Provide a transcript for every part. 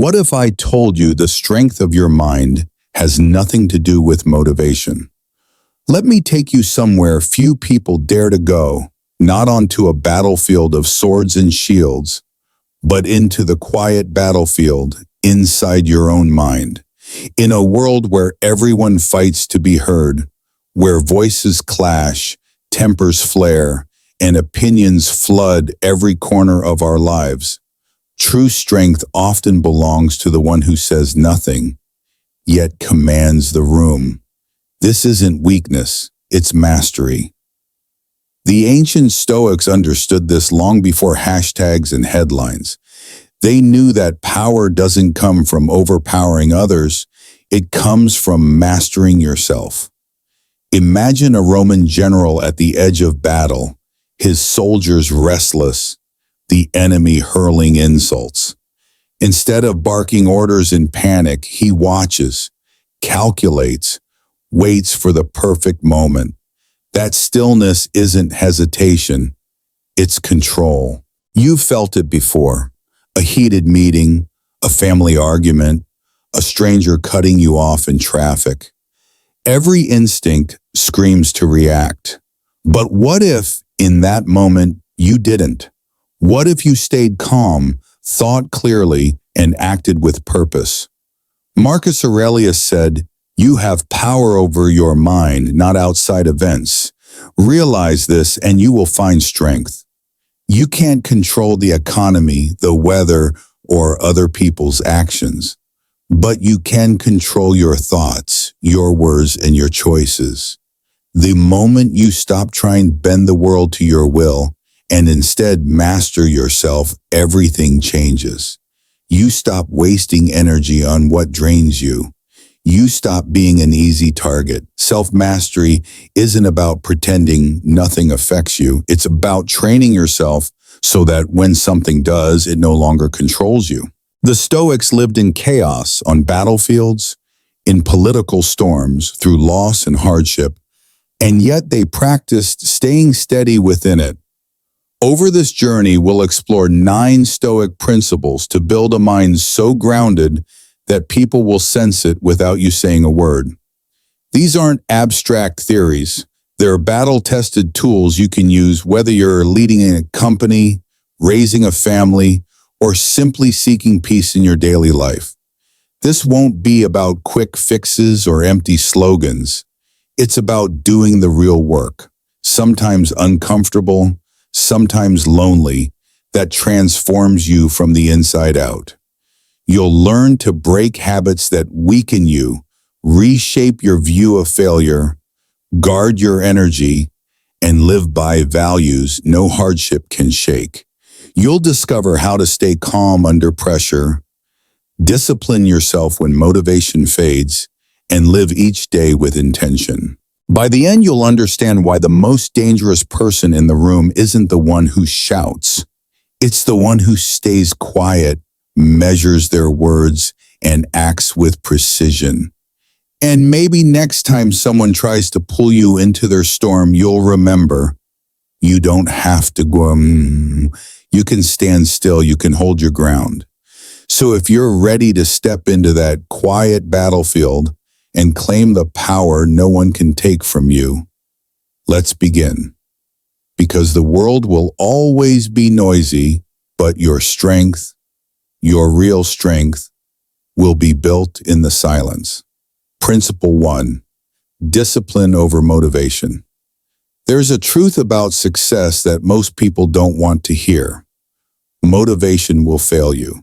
What if I told you the strength of your mind has nothing to do with motivation? Let me take you somewhere few people dare to go, not onto a battlefield of swords and shields, but into the quiet battlefield inside your own mind. In a world where everyone fights to be heard, where voices clash, tempers flare, and opinions flood every corner of our lives, true strength often belongs to the one who says nothing, yet commands the room. This isn't weakness, it's mastery. The ancient Stoics understood this long before hashtags and headlines. They knew that power doesn't come from overpowering others, it comes from mastering yourself. Imagine a Roman general at the edge of battle, his soldiers restless, the enemy hurling insults. Instead of barking orders in panic, he watches, calculates, waits for the perfect moment. That stillness isn't hesitation, it's control. You've felt it before. A heated meeting, a family argument, a stranger cutting you off in traffic. Every instinct screams to react. But what if, in that moment, you didn't? What if you stayed calm, thought clearly, and acted with purpose? Marcus Aurelius said, "You have power over your mind, not outside events. Realize this and you will find strength." You can't control the economy, the weather, or other people's actions, but you can control your thoughts, your words, and your choices. The moment you stop trying to bend the world to your will and instead master yourself, everything changes. You stop wasting energy on what drains you. You stop being an easy target. Self-mastery isn't about pretending nothing affects you. It's about training yourself so that when something does, it no longer controls you. The Stoics lived in chaos on battlefields, in political storms, through loss and hardship, and yet they practiced staying steady within it. Over this journey, we'll explore 9 Stoic principles to build a mind so grounded that people will sense it without you saying a word. These aren't abstract theories. They're battle-tested tools you can use whether you're leading a company, raising a family, or simply seeking peace in your daily life. This won't be about quick fixes or empty slogans. It's about doing the real work, sometimes uncomfortable, sometimes lonely, that transforms you from the inside out. You'll learn to break habits that weaken you, reshape your view of failure, guard your energy, and live by values no hardship can shake. You'll discover how to stay calm under pressure, discipline yourself when motivation fades, and live each day with intention. By the end, you'll understand why the most dangerous person in the room isn't the one who shouts. It's the one who stays quiet, measures their words, and acts with precision. And maybe next time someone tries to pull you into their storm, you'll remember, you don't have to go, you can stand still, you can hold your ground. So if you're ready to step into that quiet battlefield and claim the power no one can take from you, let's begin. Because the world will always be noisy, but your strength, your real strength, will be built in the silence. Principle 1. Discipline over motivation. There's a truth about success that most people don't want to hear. Motivation will fail you.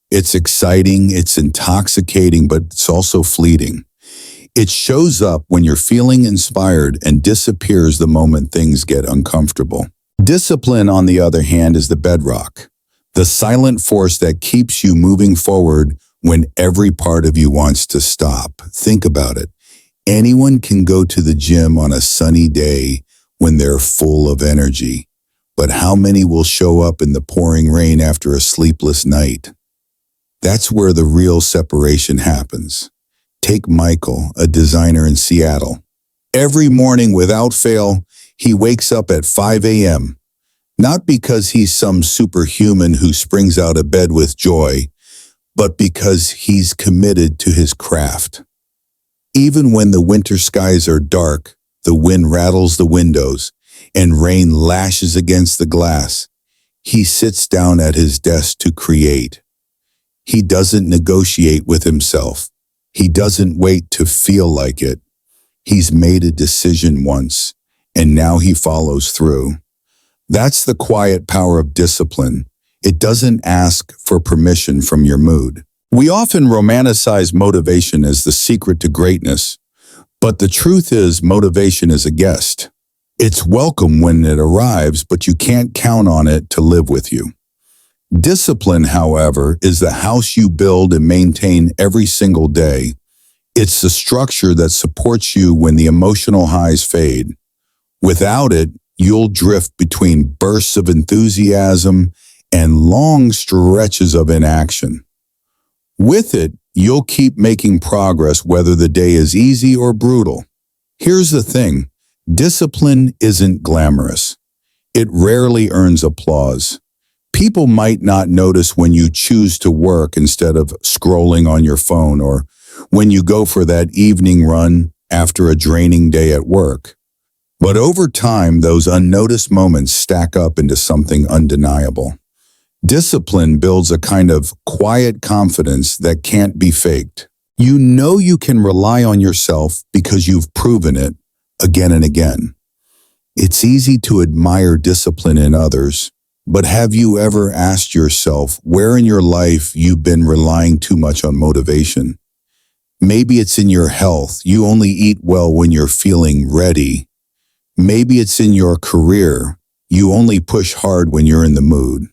It's exciting, it's intoxicating, but it's also fleeting. It shows up when you're feeling inspired and disappears the moment things get uncomfortable. Discipline, on the other hand, is the bedrock, the silent force that keeps you moving forward when every part of you wants to stop. Think about it. Anyone can go to the gym on a sunny day when they're full of energy, but how many will show up in the pouring rain after a sleepless night? That's where the real separation happens. Take Michael, a designer in Seattle. Every morning without fail, he wakes up at 5 a.m., not because he's some superhuman who springs out of bed with joy, but because he's committed to his craft. Even when the winter skies are dark, the wind rattles the windows, and rain lashes against the glass, he sits down at his desk to create. He doesn't negotiate with himself. He doesn't wait to feel like it. He's made a decision once, and now he follows through. That's the quiet power of discipline. It doesn't ask for permission from your mood. We often romanticize motivation as the secret to greatness, but the truth is motivation is a guest. It's welcome when it arrives, but you can't count on it to live with you. Discipline, however, is the house you build and maintain every single day. It's the structure that supports you when the emotional highs fade. Without it, you'll drift between bursts of enthusiasm and long stretches of inaction. With it, you'll keep making progress whether the day is easy or brutal. Here's the thing, discipline isn't glamorous. It rarely earns applause. People might not notice when you choose to work instead of scrolling on your phone, or when you go for that evening run after a draining day at work. But over time, those unnoticed moments stack up into something undeniable. Discipline builds a kind of quiet confidence that can't be faked. You know you can rely on yourself because you've proven it again and again. It's easy to admire discipline in others, but have you ever asked yourself where in your life you've been relying too much on motivation? Maybe it's in your health. You only eat well when you're feeling ready. Maybe it's in your career. You only push hard when you're in the mood.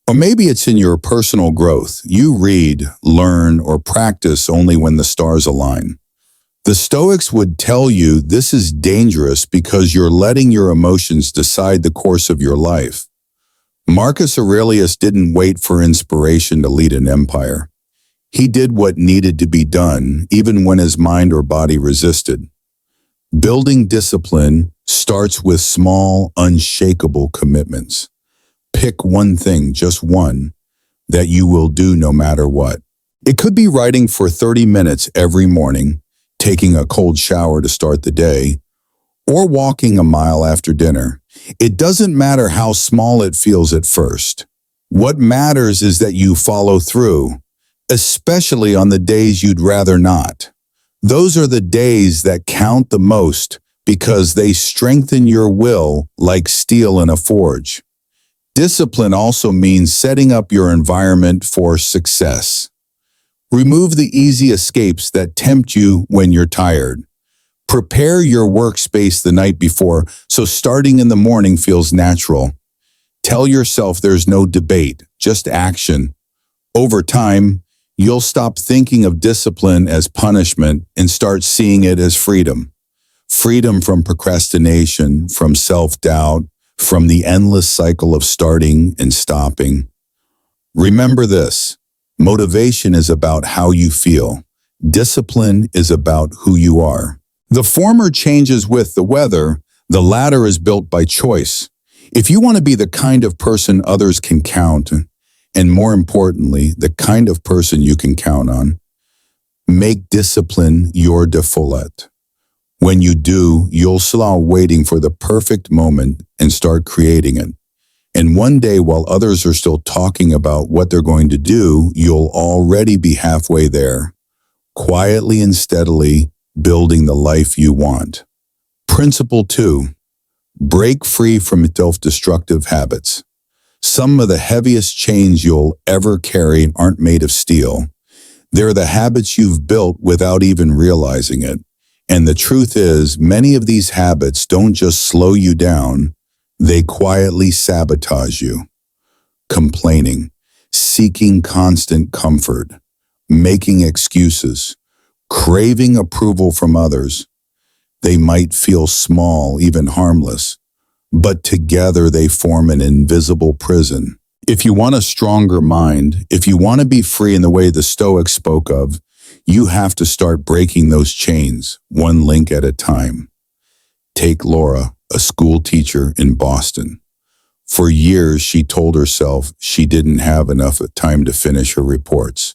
Or maybe it's in your personal growth. You read, learn, or practice only when the stars align. The Stoics would tell you this is dangerous because you're letting your emotions decide the course of your life. Marcus Aurelius didn't wait for inspiration to lead an empire. He did what needed to be done, even when his mind or body resisted. Building discipline starts with small, unshakable commitments. Pick one thing, just one, that you will do no matter what. It could be writing for 30 minutes every morning, taking a cold shower to start the day, or walking a mile after dinner. It doesn't matter how small it feels at first. What matters is that you follow through, especially on the days you'd rather not. Those are the days that count the most because they strengthen your will like steel in a forge. Discipline also means setting up your environment for success. Remove the easy escapes that tempt you when you're tired. Prepare your workspace the night before so starting in the morning feels natural. Tell yourself there's no debate, just action. Over time, you'll stop thinking of discipline as punishment and start seeing it as freedom. Freedom from procrastination, from self-doubt, from the endless cycle of starting and stopping. Remember this, motivation is about how you feel. Discipline is about who you are. The former changes with the weather, the latter is built by choice. If you want to be the kind of person others can count, and more importantly, the kind of person you can count on, make discipline your default. When you do, you'll stop waiting for the perfect moment and start creating it. And one day, while others are still talking about what they're going to do, you'll already be halfway there, quietly and steadily building the life you want. Principle 2. Break free from self-destructive habits. Some of the heaviest chains you'll ever carry aren't made of steel. They're the habits you've built without even realizing it. And the truth is, many of these habits don't just slow you down, they quietly sabotage you. Complaining, seeking constant comfort, making excuses, craving approval from others. They might feel small, even harmless, but together they form an invisible prison. If you want a stronger mind, if you want to be free in the way the Stoics spoke of, you have to start breaking those chains, one link at a time. Take Laura, a school teacher in Boston. For years, she told herself she didn't have enough time to finish her reports.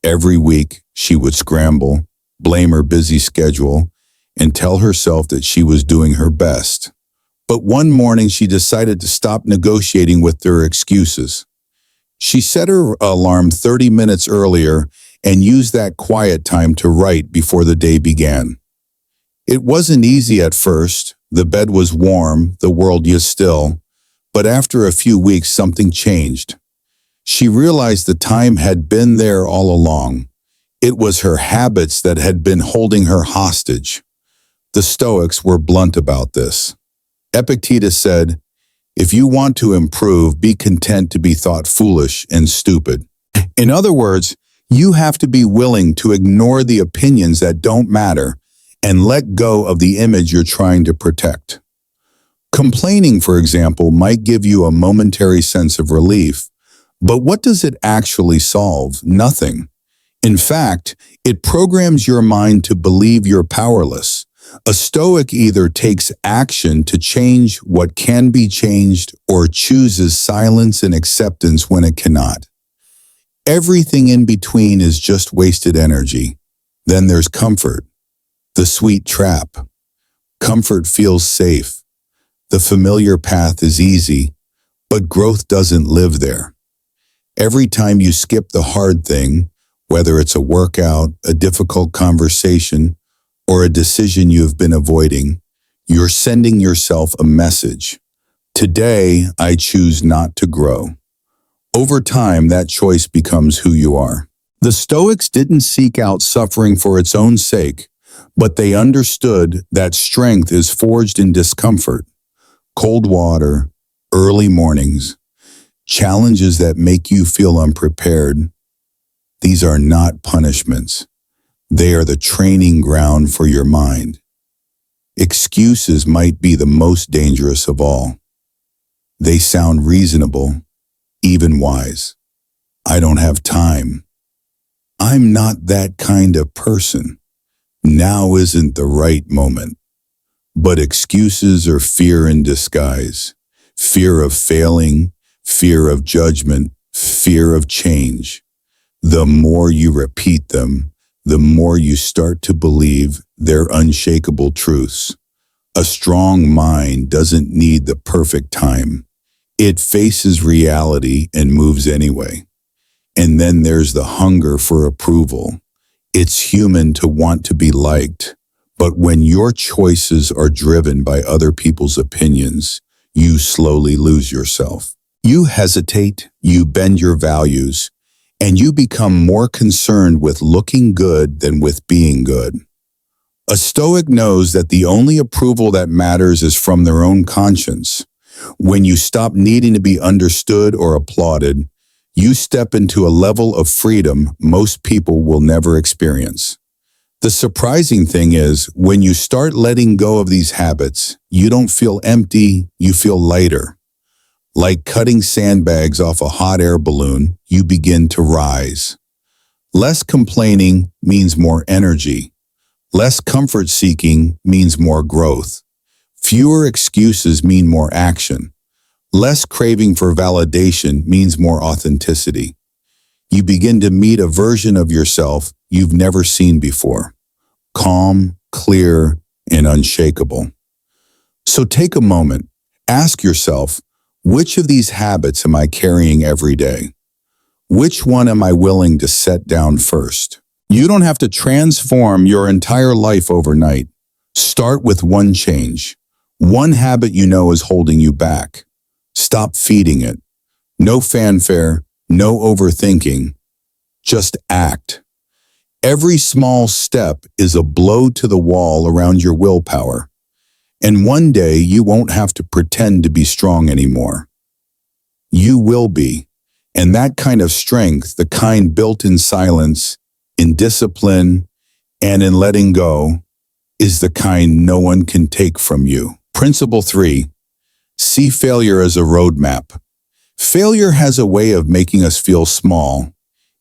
Every week, she would scramble, blame her busy schedule, and tell herself that she was doing her best. But one morning, she decided to stop negotiating with her excuses. She set her alarm 30 minutes earlier and used that quiet time to write before the day began. It wasn't easy at first. The bed was warm, the world was still, but after a few weeks, something changed. She realized the time had been there all along. It was her habits that had been holding her hostage. The Stoics were blunt about this. Epictetus said, "If you want to improve, be content to be thought foolish and stupid." In other words, you have to be willing to ignore the opinions that don't matter and let go of the image you're trying to protect. Complaining, for example, might give you a momentary sense of relief, but what does it actually solve? Nothing. In fact, it programs your mind to believe you're powerless. A Stoic either takes action to change what can be changed or chooses silence and acceptance when it cannot. Everything in between is just wasted energy. Then there's comfort, the sweet trap. Comfort feels safe. The familiar path is easy, but growth doesn't live there. Every time you skip the hard thing, whether it's a workout, a difficult conversation, or a decision you've been avoiding, you're sending yourself a message. Today, I choose not to grow. Over time, that choice becomes who you are. The Stoics didn't seek out suffering for its own sake, but they understood that strength is forged in discomfort. Cold water, early mornings, challenges that make you feel unprepared. These are not punishments. They are the training ground for your mind. Excuses might be the most dangerous of all. They sound reasonable, even wise. I don't have time. I'm not that kind of person. Now isn't the right moment. But excuses are fear in disguise. Fear of failing, fear of judgment, fear of change. The more you repeat them, the more you start to believe they're unshakable truths. A strong mind doesn't need the perfect time. It faces reality and moves anyway. And then there's the hunger for approval. It's human to want to be liked, but when your choices are driven by other people's opinions, you slowly lose yourself. You hesitate, you bend your values, and you become more concerned with looking good than with being good. A Stoic knows that the only approval that matters is from their own conscience. When you stop needing to be understood or applauded, you step into a level of freedom most people will never experience. The surprising thing is, when you start letting go of these habits, you don't feel empty, you feel lighter. Like cutting sandbags off a hot air balloon, you begin to rise. Less complaining means more energy. Less comfort seeking means more growth. Fewer excuses mean more action. Less craving for validation means more authenticity. You begin to meet a version of yourself you've never seen before. Calm, clear, and unshakable. So take a moment. Ask yourself, which of these habits am I carrying every day? Which one am I willing to set down first? You don't have to transform your entire life overnight. Start with one change. One habit you know is holding you back. Stop feeding it. No fanfare, no overthinking. Just act. Every small step is a blow to the wall around your willpower. And one day you won't have to pretend to be strong anymore. You will be. And that kind of strength, the kind built in silence, in discipline, and in letting go, is the kind no one can take from you. Principle 3. See failure as a roadmap. Failure has a way of making us feel small.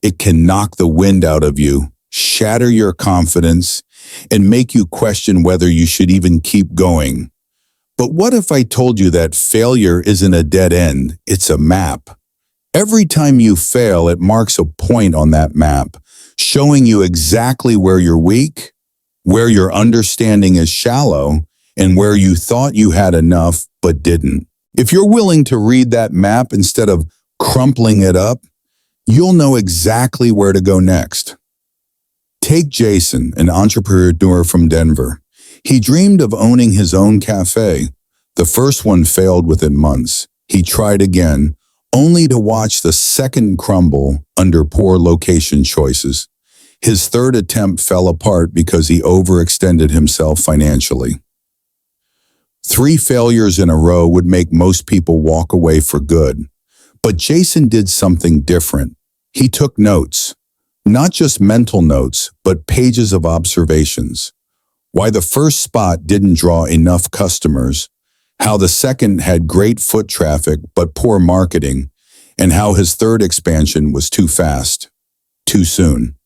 It can knock the wind out of you, shatter your confidence, and make you question whether you should even keep going. But what if I told you that failure isn't a dead end, it's a map? Every time you fail, it marks a point on that map, showing you exactly where you're weak, where your understanding is shallow, and where you thought you had enough but didn't. If you're willing to read that map instead of crumpling it up, you'll know exactly where to go next. Take Jason, an entrepreneur from Denver. He dreamed of owning his own cafe. The first one failed within months. He tried again, only to watch the second crumble under poor location choices. His third attempt fell apart because he overextended himself financially. 3 failures in a row would make most people walk away for good. But Jason did something different. He took notes. Not just mental notes, but pages of observations. Why the first spot didn't draw enough customers, how the second had great foot traffic but poor marketing, and how his third expansion was too fast, too soon.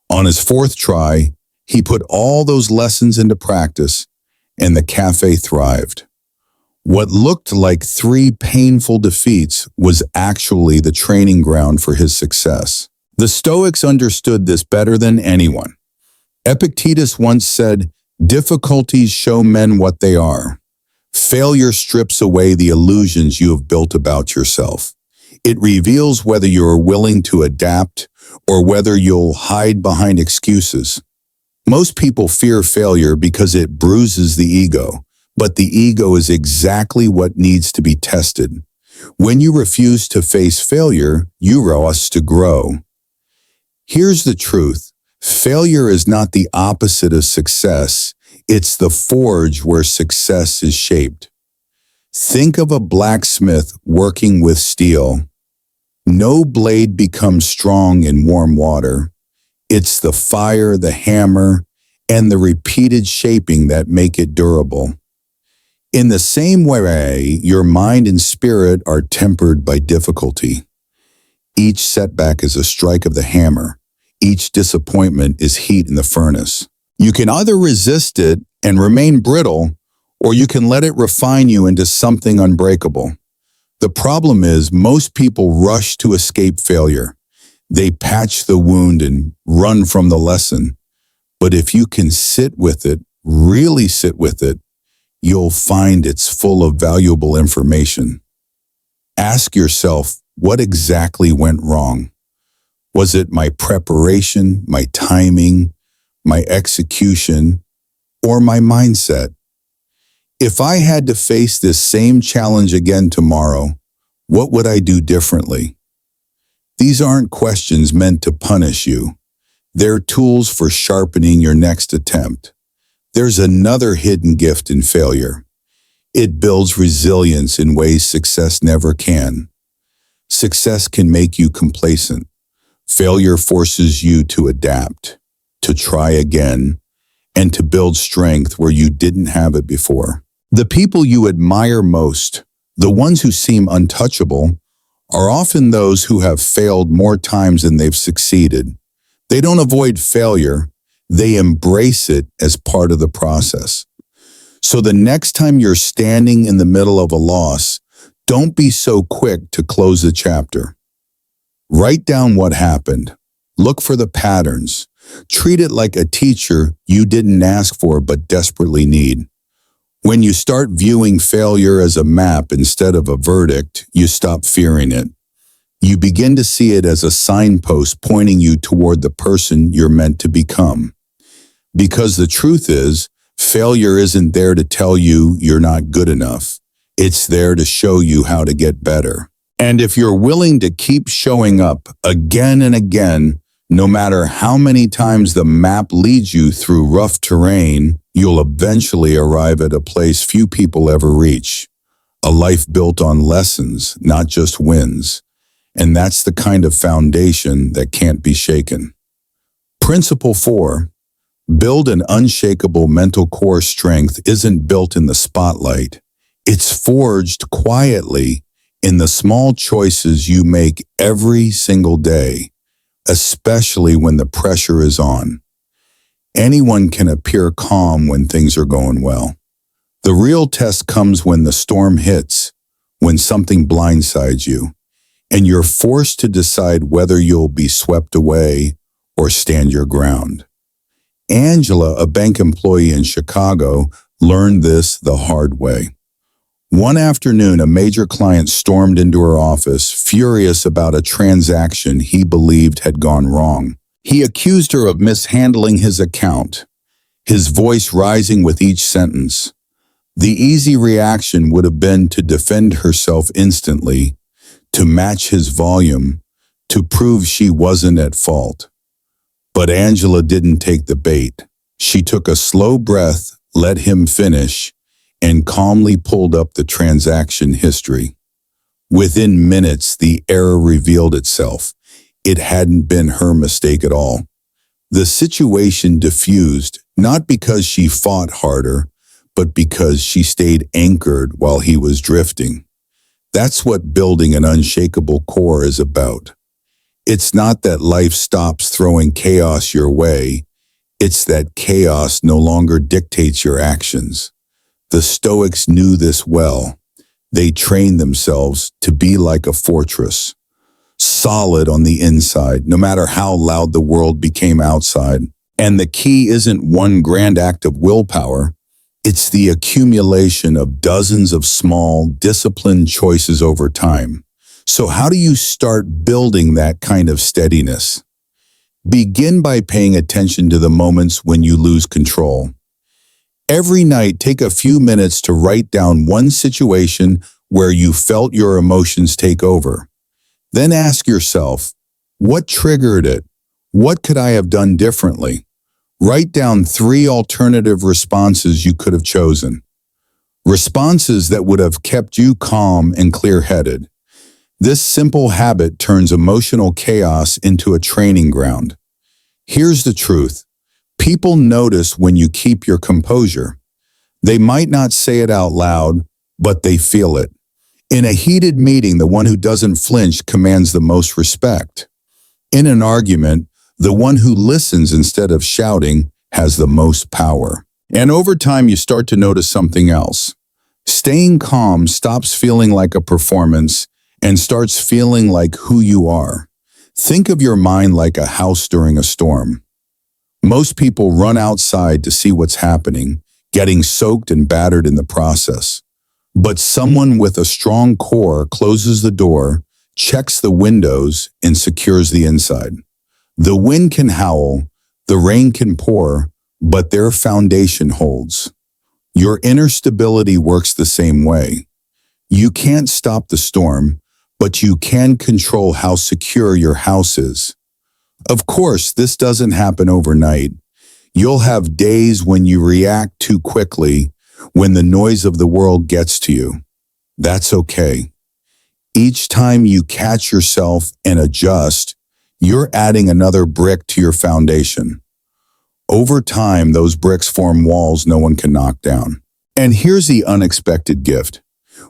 On his 4th try, he put all those lessons into practice, and the cafe thrived. What looked like 3 painful defeats was actually the training ground for his success. The Stoics understood this better than anyone. Epictetus once said, "Difficulties show men what they are. Failure strips away the illusions you have built about yourself. It reveals whether you are willing to adapt or whether you'll hide behind excuses." Most people fear failure because it bruises the ego, but the ego is exactly what needs to be tested. When you refuse to face failure, you rush to grow. Here's the truth. Failure is not the opposite of success. It's the forge where success is shaped. Think of a blacksmith working with steel. No blade becomes strong in warm water. It's the fire, the hammer, and the repeated shaping that make it durable. In the same way, your mind and spirit are tempered by difficulty. Each setback is a strike of the hammer. Each disappointment is heat in the furnace. You can either resist it and remain brittle, or you can let it refine you into something unbreakable. The problem is most people rush to escape failure. They patch the wound and run from the lesson. But if you can sit with it, really sit with it, you'll find it's full of valuable information. Ask yourself, what exactly went wrong? Was it my preparation, my timing, my execution, or my mindset? If I had to face this same challenge again tomorrow, what would I do differently? These aren't questions meant to punish you. They're tools for sharpening your next attempt. There's another hidden gift in failure. It builds resilience in ways success never can. Success can make you complacent. Failure forces you to adapt, to try again, and to build strength where you didn't have it before. The people you admire most, the ones who seem untouchable, are often those who have failed more times than they've succeeded. They don't avoid failure, they embrace it as part of the process. So the next time you're standing in the middle of a loss, don't be so quick to close the chapter. Write down what happened. Look for the patterns. Treat it like a teacher you didn't ask for but desperately need. When you start viewing failure as a map instead of a verdict, you stop fearing it. You begin to see it as a signpost pointing you toward the person you're meant to become. Because the truth is, failure isn't there to tell you you're not good enough. It's there to show you how to get better. And if you're willing to keep showing up again and again, no matter how many times the map leads you through rough terrain, you'll eventually arrive at a place few people ever reach. A life built on lessons, not just wins. And that's the kind of foundation that can't be shaken. Principle 4. Build an unshakable mental core strength isn't built in the spotlight. It's forged quietly in the small choices you make every single day, especially when the pressure is on. Anyone can appear calm when things are going well. The real test comes when the storm hits, when something blindsides you, and you're forced to decide whether you'll be swept away or stand your ground. Angela, a bank employee in Chicago, learned this the hard way. One afternoon, a major client stormed into her office, furious about a transaction he believed had gone wrong. He accused her of mishandling his account, his voice rising with each sentence. The easy reaction would have been to defend herself instantly, to match his volume, to prove she wasn't at fault. But Angela didn't take the bait. She took a slow breath, let him finish, and calmly pulled up the transaction history. Within minutes, the error revealed itself. It hadn't been her mistake at all. The situation diffused, not because she fought harder, but because she stayed anchored while he was drifting. That's what building an unshakable core is about. It's not that life stops throwing chaos your way. It's that chaos no longer dictates your actions. The Stoics knew this well. They trained themselves to be like a fortress, solid on the inside, no matter how loud the world became outside. And the key isn't one grand act of willpower. It's the accumulation of dozens of small, disciplined choices over time. So how do you start building that kind of steadiness? Begin by paying attention to the moments when you lose control. Every night, take a few minutes to write down one situation where you felt your emotions take over. Then ask yourself, what triggered it? What could I have done differently? Write down 3 alternative responses you could have chosen. Responses that would have kept you calm and clear-headed. This simple habit turns emotional chaos into a training ground. Here's the truth. People notice when you keep your composure. They might not say it out loud, but they feel it. In a heated meeting, the one who doesn't flinch commands the most respect. In an argument, the one who listens instead of shouting has the most power. And over time, you start to notice something else. Staying calm stops feeling like a performance and starts feeling like who you are. Think of your mind like a house during a storm. Most people run outside to see what's happening, getting soaked and battered in the process. But someone with a strong core closes the door, checks the windows, and secures the inside. The wind can howl, the rain can pour, but their foundation holds. Your inner stability works the same way. You can't stop the storm, but you can control how secure your house is. Of course, this doesn't happen overnight. You'll have days when you react too quickly, when the noise of the world gets to you. That's okay. Each time you catch yourself and adjust, you're adding another brick to your foundation. Over time, those bricks form walls no one can knock down. And here's the unexpected gift.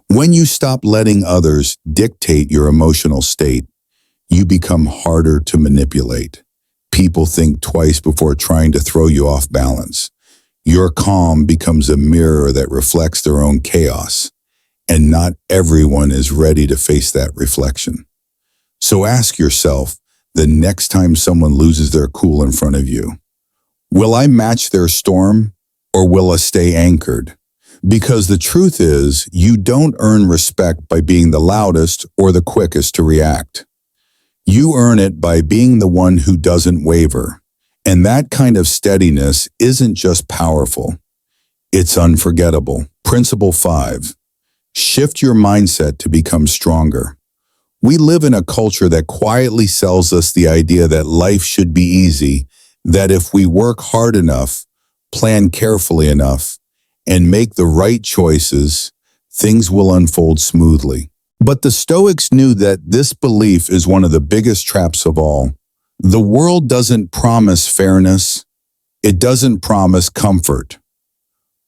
When you stop letting others dictate your emotional state, you become harder to manipulate. People think twice before trying to throw you off balance. Your calm becomes a mirror that reflects their own chaos, and not everyone is ready to face that reflection. So ask yourself, the next time someone loses their cool in front of you, will I match their storm, or will I stay anchored? Because the truth is, you don't earn respect by being the loudest or the quickest to react. You earn it by being the one who doesn't waver. And that kind of steadiness isn't just powerful, it's unforgettable. Principle 5. Shift your mindset to become stronger. We live in a culture that quietly sells us the idea that life should be easy, that if we work hard enough, plan carefully enough, and make the right choices, things will unfold smoothly. But the Stoics knew that this belief is one of the biggest traps of all. The world doesn't promise fairness. It doesn't promise comfort.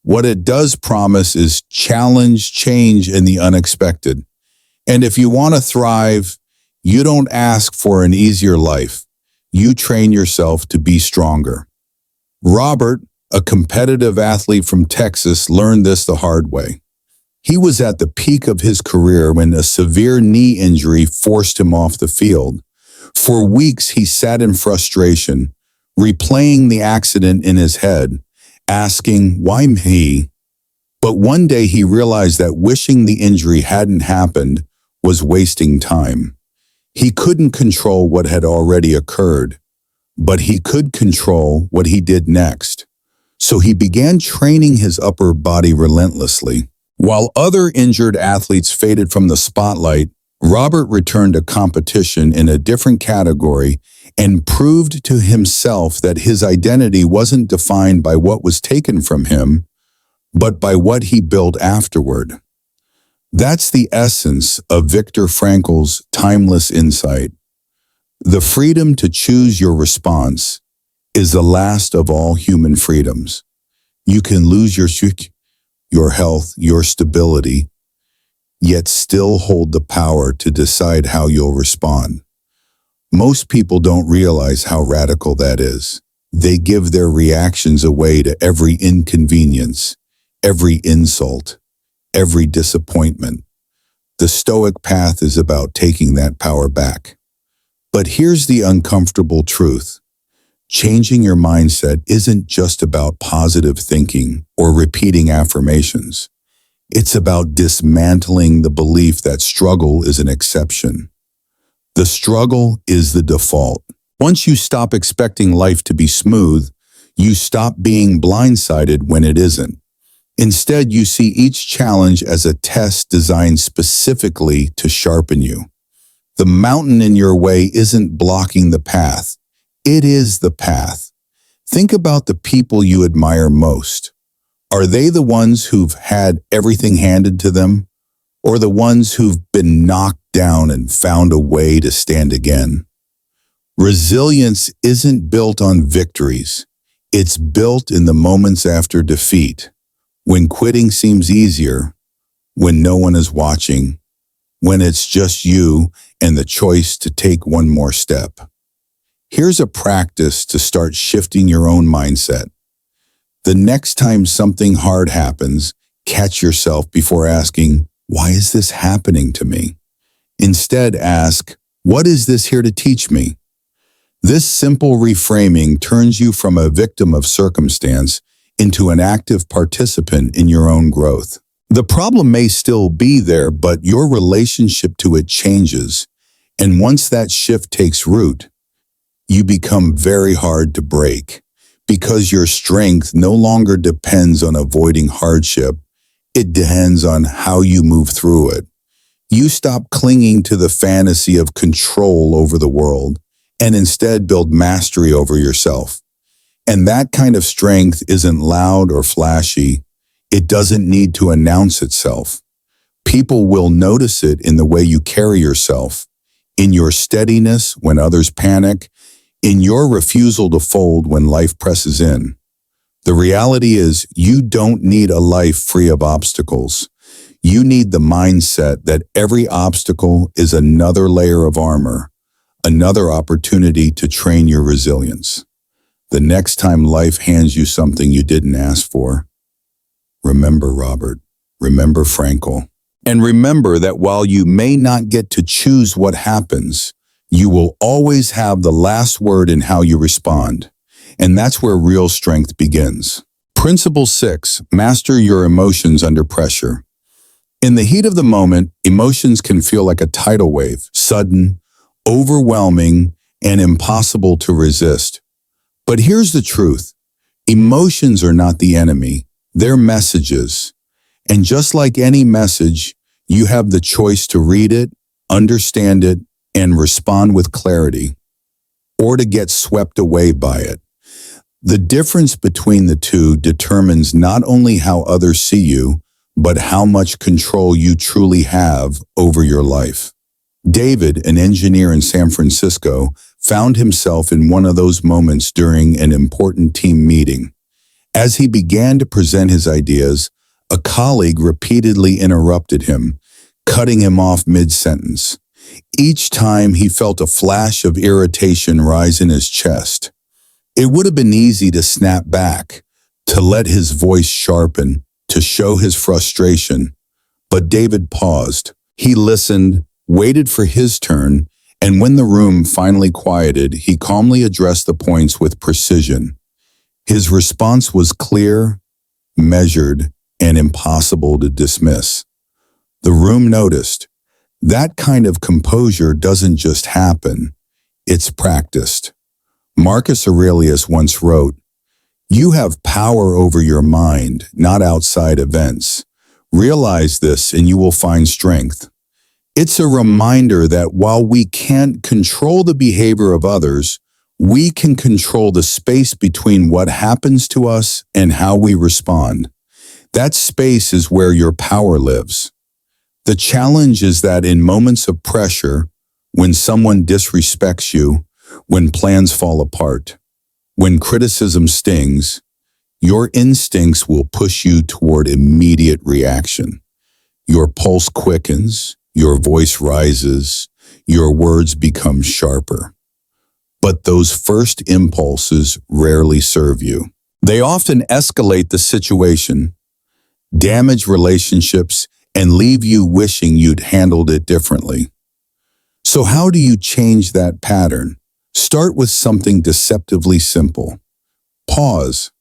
What it does promise is challenge, change, and the unexpected. And if you want to thrive, you don't ask for an easier life. You train yourself to be stronger. Robert, a competitive athlete from Texas, learned this the hard way. He was at the peak of his career when a severe knee injury forced him off the field. For weeks he sat in frustration, replaying the accident in his head, asking, why me? But one day he realized that wishing the injury hadn't happened was wasting time. He couldn't control what had already occurred, but he could control what he did next. So he began training his upper body relentlessly. While other injured athletes faded from the spotlight, Robert returned to competition in a different category and proved to himself that his identity wasn't defined by what was taken from him, but by what he built afterward. That's the essence of Viktor Frankl's timeless insight. The freedom to choose your response is the last of all human freedoms. You can lose your health, your stability, yet still hold the power to decide how you'll respond. Most people don't realize how radical that is. They give their reactions away to every inconvenience, every insult, every disappointment. The Stoic path is about taking that power back. But here's the uncomfortable truth. Changing your mindset isn't just about positive thinking or repeating affirmations. It's about dismantling the belief that struggle is an exception. The struggle is the default. Once you stop expecting life to be smooth, you stop being blindsided when it isn't. Instead, you see each challenge as a test designed specifically to sharpen you. The mountain in your way isn't blocking the path. It is the path. Think about the people you admire most. Are they the ones who've had everything handed to them, or the ones who've been knocked down and found a way to stand again? Resilience isn't built on victories. It's built in the moments after defeat, when quitting seems easier, when no one is watching, when it's just you and the choice to take one more step. Here's a practice to start shifting your own mindset. The next time something hard happens, catch yourself before asking, why is this happening to me? Instead, ask, what is this here to teach me? This simple reframing turns you from a victim of circumstance into an active participant in your own growth. The problem may still be there, but your relationship to it changes. And once that shift takes root, you become very hard to break, because your strength no longer depends on avoiding hardship. It depends on how you move through it. You stop clinging to the fantasy of control over the world and instead build mastery over yourself. And that kind of strength isn't loud or flashy. It doesn't need to announce itself. People will notice it in the way you carry yourself, in your steadiness when others panic, in your refusal to fold when life presses in. The reality is, you don't need a life free of obstacles. You need the mindset that every obstacle is another layer of armor, another opportunity to train your resilience. The next time life hands you something you didn't ask for, remember Robert, remember Frankl, and remember that while you may not get to choose what happens, you will always have the last word in how you respond. And that's where real strength begins. Principle 6, master your emotions under pressure. In the heat of the moment, emotions can feel like a tidal wave, sudden, overwhelming, and impossible to resist. But here's the truth. Emotions are not the enemy. They're messages. And just like any message, you have the choice to read it, understand it, and respond with clarity, or to get swept away by it. The difference between the two determines not only how others see you, but how much control you truly have over your life. David, an engineer in San Francisco, found himself in one of those moments during an important team meeting. As he began to present his ideas, a colleague repeatedly interrupted him, cutting him off mid-sentence. Each time he felt a flash of irritation rise in his chest. It would have been easy to snap back, to let his voice sharpen, to show his frustration. But David paused. He listened, waited for his turn, And when the room finally quieted, he calmly addressed the points with precision. His response was clear, measured, and impossible to dismiss. The room noticed. That kind of composure doesn't just happen, it's practiced. Marcus Aurelius once wrote, "You have power over your mind, not outside events. Realize this and you will find strength." It's a reminder that while we can't control the behavior of others, we can control the space between what happens to us and how we respond. That space is where your power lives. The challenge is that in moments of pressure, when someone disrespects you, when plans fall apart, when criticism stings, your instincts will push you toward immediate reaction. Your pulse quickens, your voice rises, your words become sharper. But those first impulses rarely serve you. They often escalate the situation, damage relationships, and leave you wishing you'd handled it differently. So how do you change that pattern? Start with something deceptively simple. Pause.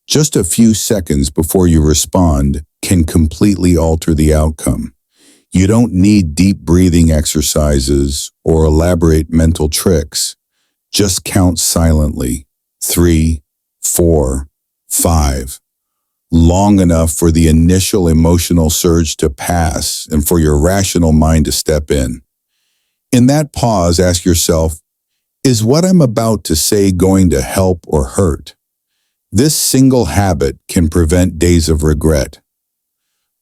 Just a few seconds before you respond can completely alter the outcome. You don't need deep breathing exercises or elaborate mental tricks. Just count silently. 3, 4, 5. Long enough for the initial emotional surge to pass and for your rational mind to step in. In that pause, ask yourself, is what I'm about to say going to help or hurt? This single habit can prevent days of regret.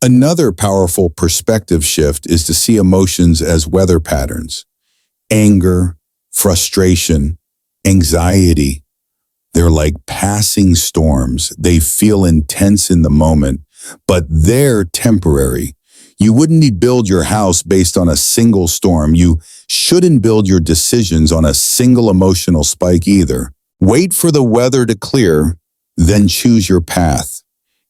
Another powerful perspective shift is to see emotions as weather patterns. Anger, frustration, anxiety. They're like passing storms. They feel intense in the moment, but they're temporary. You wouldn't build your house based on a single storm. You shouldn't build your decisions on a single emotional spike either. Wait for the weather to clear, then choose your path.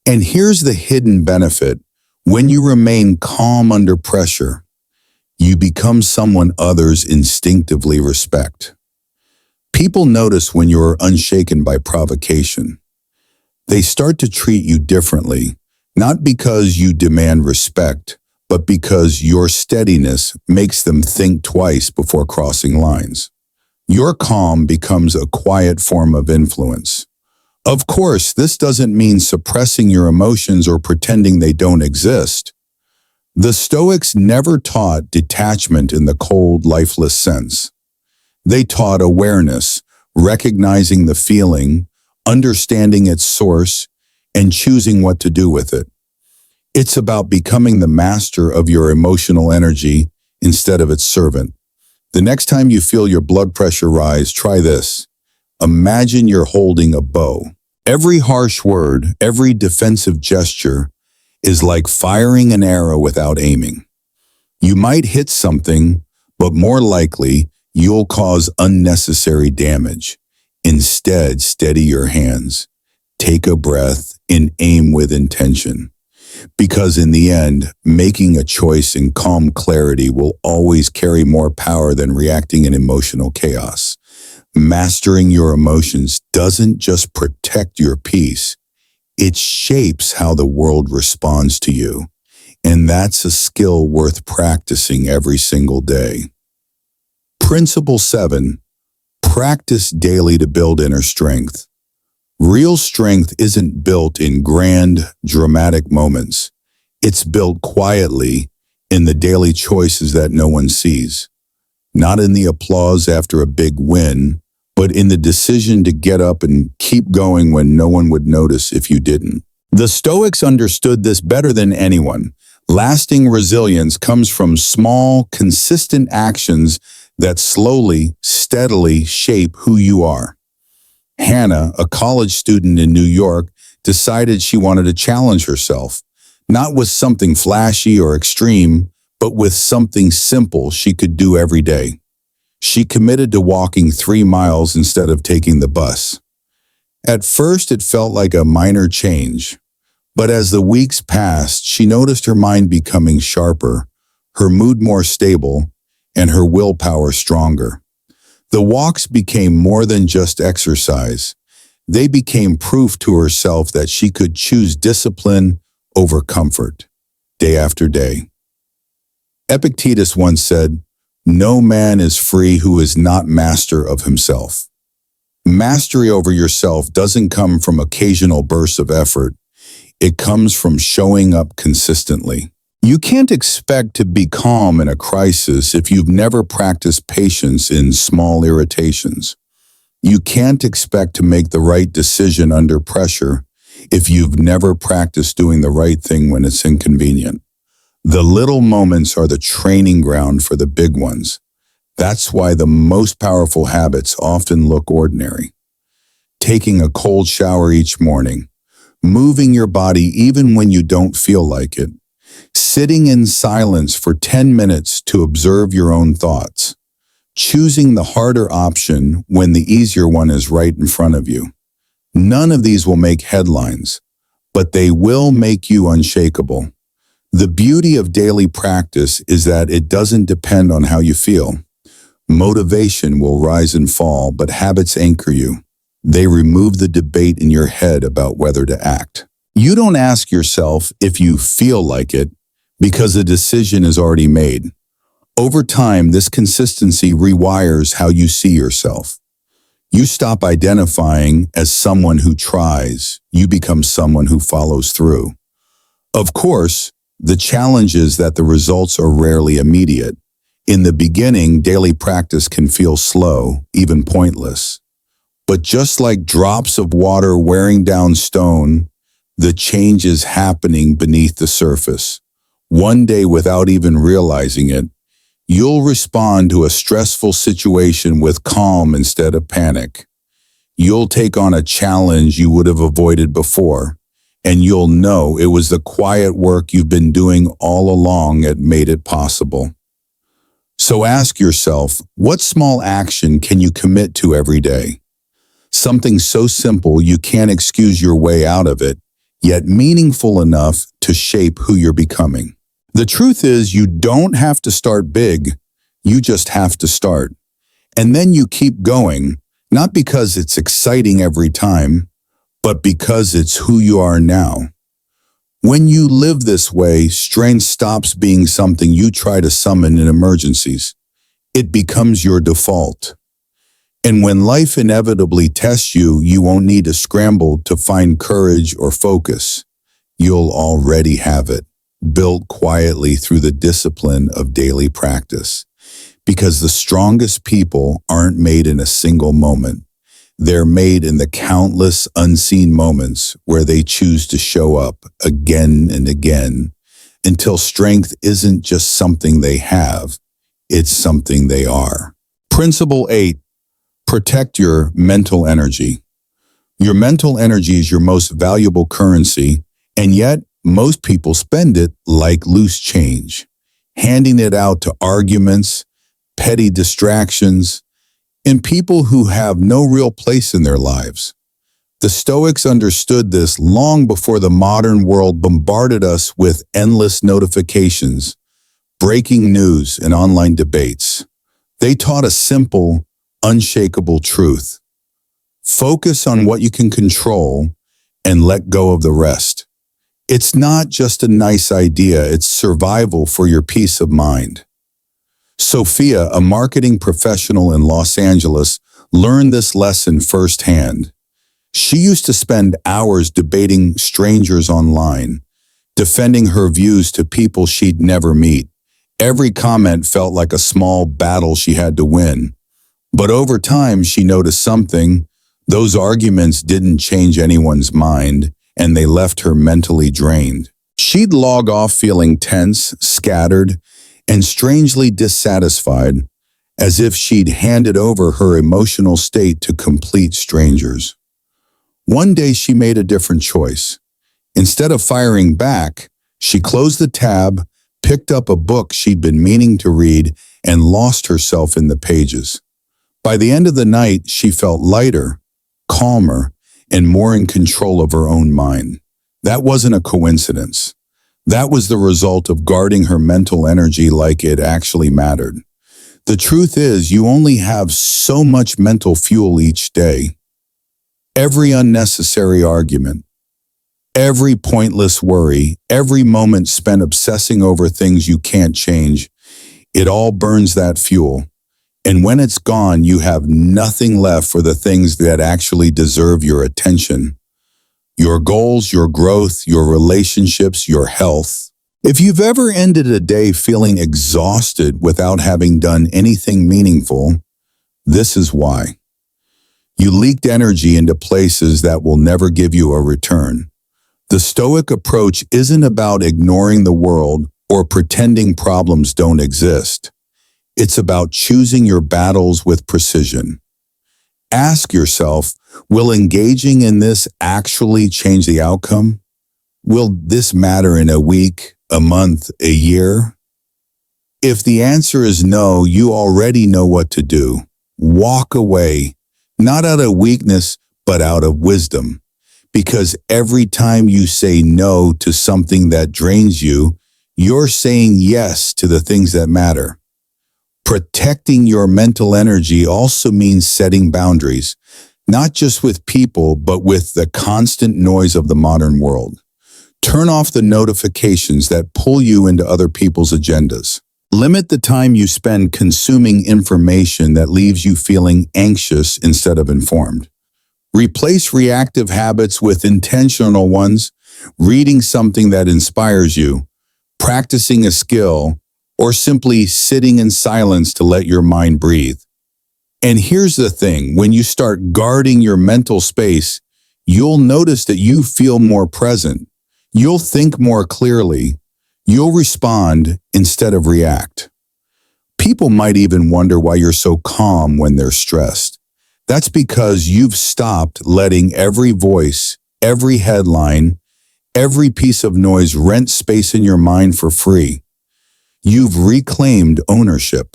And here's the hidden benefit. When you remain calm under pressure, you become someone others instinctively respect. People notice when you're unshaken by provocation. They start to treat you differently, not because you demand respect, but because your steadiness makes them think twice before crossing lines. Your calm becomes a quiet form of influence. Of course, this doesn't mean suppressing your emotions or pretending they don't exist. The Stoics never taught detachment in the cold, lifeless sense. They taught awareness, recognizing the feeling, understanding its source, and choosing what to do with it. It's about becoming the master of your emotional energy instead of its servant. The next time you feel your blood pressure rise, try this. Imagine you're holding a bow. Every harsh word, every defensive gesture is like firing an arrow without aiming. You might hit something, but more likely, you'll cause unnecessary damage. Instead, steady your hands, take a breath, and aim with intention. Because in the end, making a choice in calm clarity will always carry more power than reacting in emotional chaos. Mastering your emotions doesn't just protect your peace, it shapes how the world responds to you. And that's a skill worth practicing every single day. Principle 7. Practice daily to build inner strength. Real strength isn't built in grand, dramatic moments. It's built quietly in the daily choices that no one sees. Not in the applause after a big win, but in the decision to get up and keep going when no one would notice if you didn't. The Stoics understood this better than anyone. Lasting resilience comes from small, consistent actions that slowly, steadily shape who you are. Hannah, a college student in New York, decided she wanted to challenge herself, not with something flashy or extreme, but with something simple she could do every day. She committed to walking 3 miles instead of taking the bus. At first, it felt like a minor change, but as the weeks passed, she noticed her mind becoming sharper, her mood more stable, and her willpower stronger. The walks became more than just exercise. They became proof to herself that she could choose discipline over comfort, day after day. Epictetus once said, "No man is free who is not master of himself." Mastery over yourself doesn't come from occasional bursts of effort. It comes from showing up consistently. You can't expect to be calm in a crisis if you've never practiced patience in small irritations. You can't expect to make the right decision under pressure if you've never practiced doing the right thing when it's inconvenient. The little moments are the training ground for the big ones. That's why the most powerful habits often look ordinary. Taking a cold shower each morning, moving your body even when you don't feel like it, sitting in silence for 10 minutes to observe your own thoughts, choosing the harder option when the easier one is right in front of you. None of these will make headlines, but they will make you unshakable. The beauty of daily practice is that it doesn't depend on how you feel. Motivation will rise and fall, but habits anchor you. They remove the debate in your head about whether to act. You don't ask yourself if you feel like it, because a decision is already made. Over time, this consistency rewires how you see yourself. You stop identifying as someone who tries. You become someone who follows through. Of course, the challenge is that the results are rarely immediate. In the beginning, daily practice can feel slow, even pointless. But just like drops of water wearing down stone, the change is happening beneath the surface. One day, without even realizing it, you'll respond to a stressful situation with calm instead of panic. You'll take on a challenge you would have avoided before, and you'll know it was the quiet work you've been doing all along that made it possible. So ask yourself, what small action can you commit to every day? Something so simple you can't excuse your way out of it, yet meaningful enough to shape who you're becoming. The truth is, you don't have to start big, you just have to start. And then you keep going, not because it's exciting every time, but because it's who you are now. When you live this way, strength stops being something you try to summon in emergencies. It becomes your default. And when life inevitably tests you, you won't need to scramble to find courage or focus. You'll already have it, built quietly through the discipline of daily practice. Because the strongest people aren't made in a single moment. They're made in the countless unseen moments where they choose to show up again and again until strength isn't just something they have, it's something they are. Principle 8. Protect your mental energy. Your mental energy is your most valuable currency, and yet most people spend it like loose change, handing it out to arguments, petty distractions, and people who have no real place in their lives. The Stoics understood this long before the modern world bombarded us with endless notifications, breaking news, and online debates. They taught a simple, unshakable truth. Focus on what you can control and let go of the rest. It's not just a nice idea, it's survival for your peace of mind. Sophia, a marketing professional in Los Angeles, learned this lesson firsthand. She used to spend hours debating strangers online, defending her views to people she'd never meet. Every comment felt like a small battle she had to win. But over time, she noticed something. Those arguments didn't change anyone's mind, and they left her mentally drained. She'd log off feeling tense, scattered, and strangely dissatisfied, as if she'd handed over her emotional state to complete strangers. One day she made a different choice. Instead of firing back, she closed the tab, picked up a book she'd been meaning to read, and lost herself in the pages. By the end of the night, she felt lighter, calmer, and more in control of her own mind. That wasn't a coincidence. That was the result of guarding her mental energy like it actually mattered. The truth is, you only have so much mental fuel each day. Every unnecessary argument, every pointless worry, every moment spent obsessing over things you can't change, it all burns that fuel. And when it's gone, you have nothing left for the things that actually deserve your attention. Your goals, your growth, your relationships, your health. If you've ever ended a day feeling exhausted without having done anything meaningful, this is why. You leaked energy into places that will never give you a return. The Stoic approach isn't about ignoring the world or pretending problems don't exist. It's about choosing your battles with precision. Ask yourself, will engaging in this actually change the outcome? Will this matter in a week, a month, a year? If the answer is no, you already know what to do. Walk away, not out of weakness, but out of wisdom. Because every time you say no to something that drains you, you're saying yes to the things that matter. Protecting your mental energy also means setting boundaries, not just with people, but with the constant noise of the modern world. Turn off the notifications that pull you into other people's agendas. Limit the time you spend consuming information that leaves you feeling anxious instead of informed. Replace reactive habits with intentional ones, reading something that inspires you, practicing a skill, or simply sitting in silence to let your mind breathe. And here's the thing, when you start guarding your mental space, you'll notice that you feel more present. You'll think more clearly. You'll respond instead of react. People might even wonder why you're so calm when they're stressed. That's because you've stopped letting every voice, every headline, every piece of noise rent space in your mind for free. You've reclaimed ownership.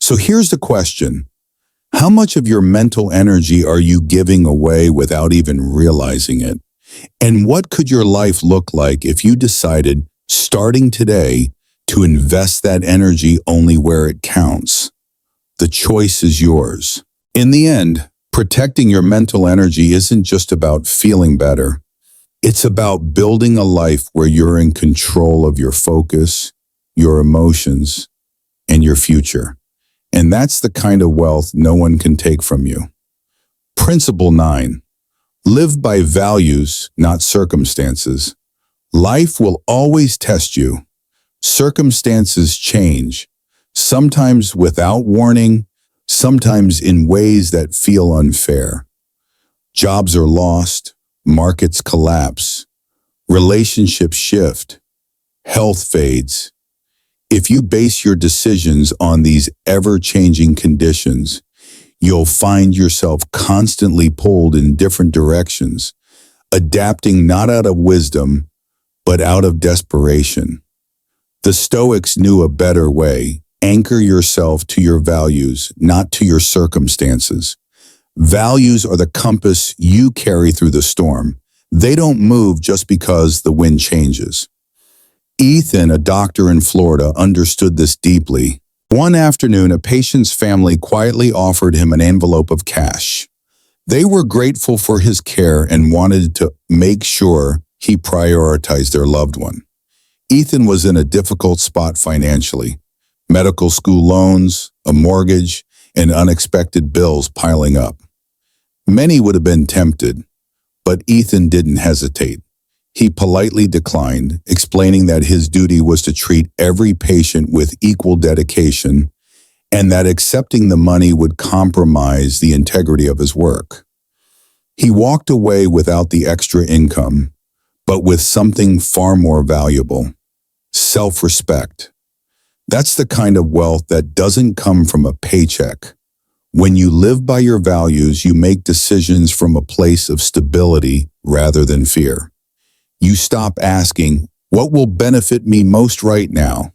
So here's the question. How much of your mental energy are you giving away without even realizing it? And what could your life look like if you decided, starting today, to invest that energy only where it counts? The choice is yours. In the end, protecting your mental energy isn't just about feeling better. It's about building a life where you're in control of your focus, your emotions, and your future. And that's the kind of wealth no one can take from you. Principle 9. Live by values, not circumstances. Life will always test you. Circumstances change, sometimes without warning, sometimes in ways that feel unfair. Jobs are lost, markets collapse, relationships shift, health fades. If you base your decisions on these ever-changing conditions, you'll find yourself constantly pulled in different directions, adapting not out of wisdom, but out of desperation. The Stoics knew a better way. Anchor yourself to your values, not to your circumstances. Values are the compass you carry through the storm. They don't move just because the wind changes. Ethan, a doctor in Florida, understood this deeply. One afternoon, a patient's family quietly offered him an envelope of cash. They were grateful for his care and wanted to make sure he prioritized their loved one. Ethan was in a difficult spot financially. Medical school loans, a mortgage, and unexpected bills piling up. Many would have been tempted, but Ethan didn't hesitate. He politely declined, explaining that his duty was to treat every patient with equal dedication and that accepting the money would compromise the integrity of his work. He walked away without the extra income, but with something far more valuable: self-respect. That's the kind of wealth that doesn't come from a paycheck. When you live by your values, you make decisions from a place of stability rather than fear. You stop asking, what will benefit me most right now?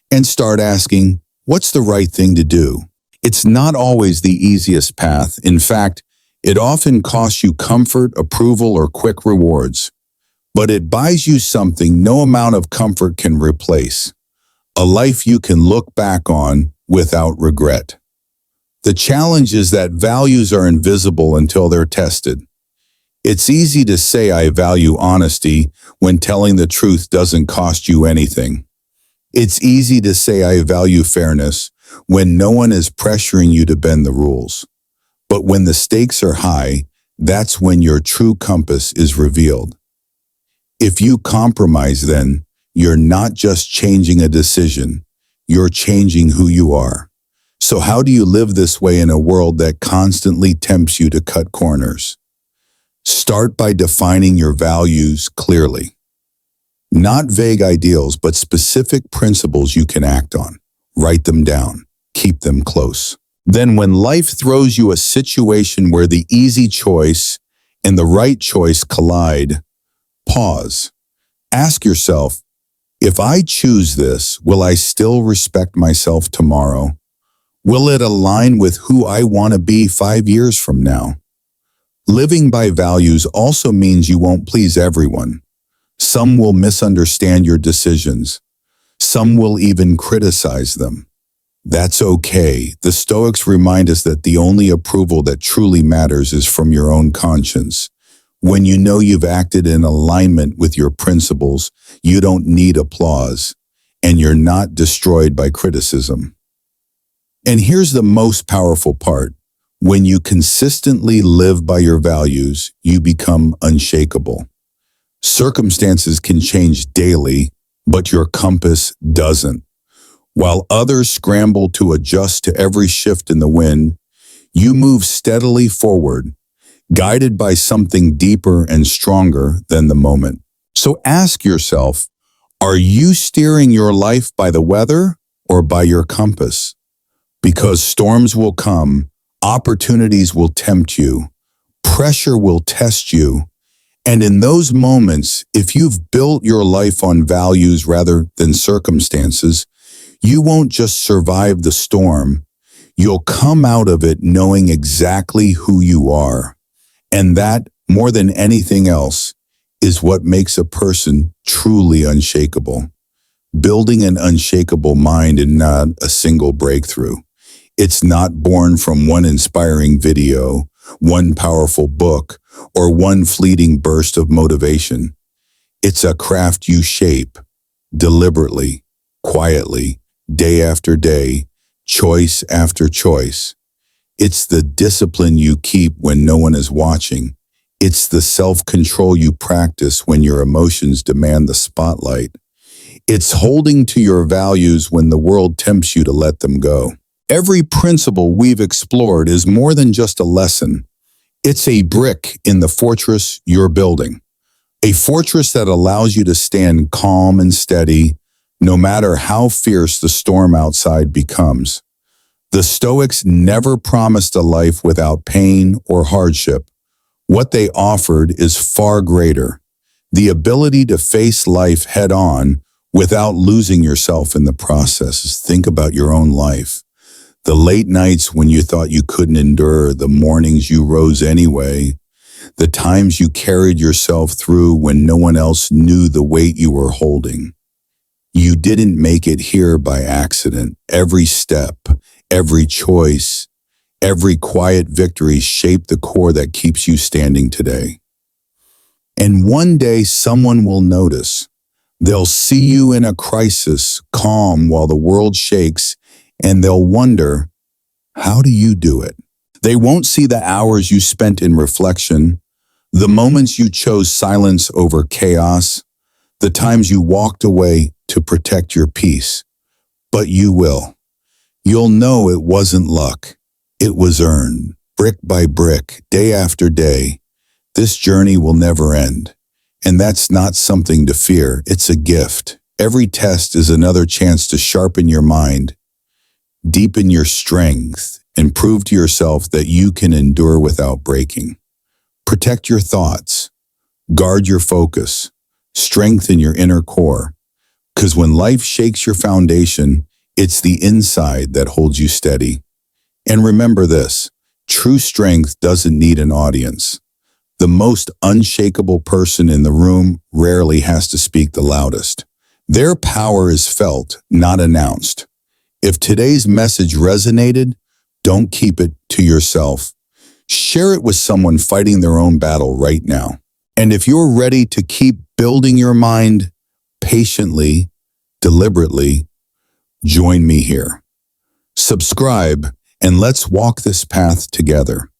And start asking, what's the right thing to do? It's not always the easiest path. In fact, it often costs you comfort, approval, or quick rewards. But it buys you something no amount of comfort can replace. A life you can look back on, without regret. The challenge is that values are invisible until they're tested. It's easy to say I value honesty when telling the truth doesn't cost you anything. It's easy to say I value fairness when no one is pressuring you to bend the rules. But when the stakes are high, that's when your true compass is revealed. If you compromise then, you're not just changing a decision, you're changing who you are. So how do you live this way in a world that constantly tempts you to cut corners? Start by defining your values clearly. Not vague ideals, but specific principles you can act on. Write them down. Keep them close. Then when life throws you a situation where the easy choice and the right choice collide, pause. Ask yourself, if I choose this, will I still respect myself tomorrow? Will it align with who I want to be 5 years from now? Living by values also means you won't please everyone. Some will misunderstand your decisions. Some will even criticize them. That's okay. The Stoics remind us that the only approval that truly matters is from your own conscience. When you know you've acted in alignment with your principles, you don't need applause, and you're not destroyed by criticism. And here's the most powerful part. When you consistently live by your values, you become unshakable. Circumstances can change daily, but your compass doesn't. While others scramble to adjust to every shift in the wind, you move steadily forward, guided by something deeper and stronger than the moment. So ask yourself, are you steering your life by the weather or by your compass? Because storms will come, opportunities will tempt you, pressure will test you, and in those moments, if you've built your life on values rather than circumstances, you won't just survive the storm, you'll come out of it knowing exactly who you are. And that, more than anything else, is what makes a person truly unshakable. Building an unshakable mind is not a single breakthrough. It's not born from one inspiring video, one powerful book, or one fleeting burst of motivation. It's a craft you shape, deliberately, quietly, day after day, choice after choice. It's the discipline you keep when no one is watching. It's the self-control you practice when your emotions demand the spotlight. It's holding to your values when the world tempts you to let them go. Every principle we've explored is more than just a lesson. It's a brick in the fortress you're building. A fortress that allows you to stand calm and steady, no matter how fierce the storm outside becomes. The Stoics never promised a life without pain or hardship. What they offered is far greater: the ability to face life head-on without losing yourself in the process. Think about your own life. The late nights when you thought you couldn't endure, the mornings you rose anyway, the times you carried yourself through when no one else knew the weight you were holding. You didn't make it here by accident. Every step, every choice, every quiet victory shaped the core that keeps you standing today. And one day someone will notice. They'll see you in a crisis, calm while the world shakes, and they'll wonder, how do you do it? They won't see the hours you spent in reflection, the moments you chose silence over chaos, the times you walked away to protect your peace. But you will. You'll know it wasn't luck. It was earned, brick by brick, day after day. This journey will never end. And that's not something to fear, it's a gift. Every test is another chance to sharpen your mind, deepen your strength, and prove to yourself that you can endure without breaking. Protect your thoughts, guard your focus, strengthen your inner core. Because when life shakes your foundation, it's the inside that holds you steady. And remember this, true strength doesn't need an audience. The most unshakable person in the room rarely has to speak the loudest. Their power is felt, not announced. If today's message resonated, don't keep it to yourself. Share it with someone fighting their own battle right now. And if you're ready to keep building your mind patiently, deliberately, join me here. Subscribe, and let's walk this path together.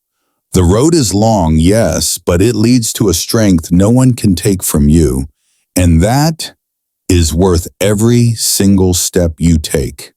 The road is long, yes, but it leads to a strength no one can take from you, and that is worth every single step you take.